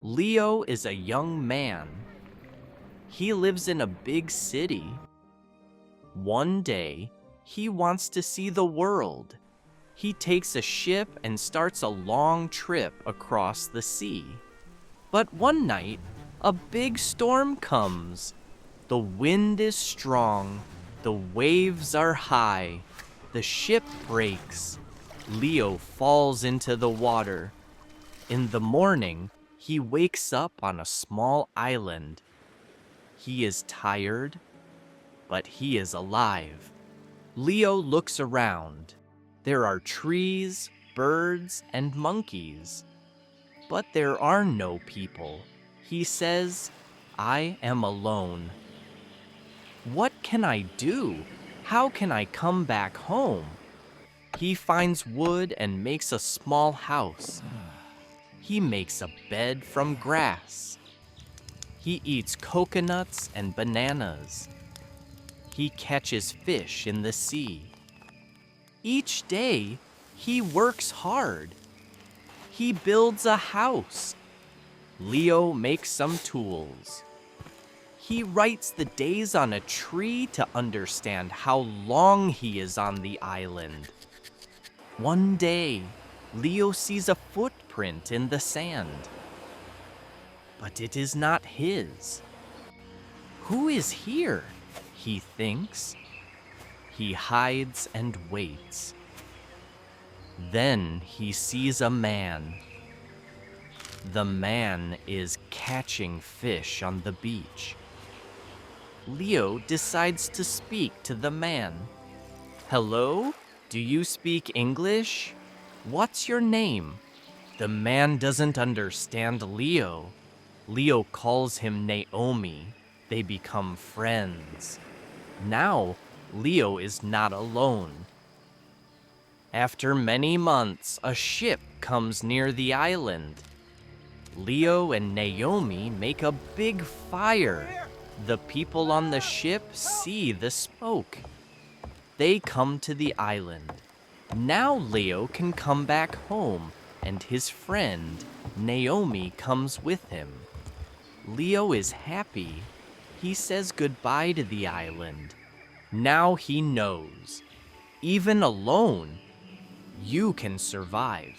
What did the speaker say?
Leo is a young man. He lives in a big city. One day, he wants to see the world. He takes a ship and starts a long trip across the sea. But one night, a big storm comes. The wind is strong, the waves are high, the ship breaks. Leo falls into the water. In the morning, he wakes up on a small island. He is tired, but he is alive. Leo looks around. There are trees, birds, and monkeys. But there are no people. He says, "I am alone. What can I do? How can I come back home?" He finds wood and makes a small house. He makes a bed from grass. He eats coconuts and bananas. He catches fish in the sea. Each day, he works hard. He builds a house. Leo makes some tools. He writes the days on a tree to understand how long he is on the island. One day, Leo sees a footprint in the sand. But it is not his. Who is here? He thinks. He hides and waits. Then he sees a man. The man is catching fish on the beach. Leo decides to speak to the man. "Hello? Do you speak English? What's your name?" The man doesn't understand Leo. Leo calls him Naomi. They become friends. Now, Leo is not alone. After many months, a ship comes near the island. Leo and Naomi make a big fire. The people on the ship see the smoke. They come to the island. Now Leo can come back home, and his friend, Naomi, comes with him. Leo is happy. He says goodbye to the island. Now he knows, even alone, you can survive.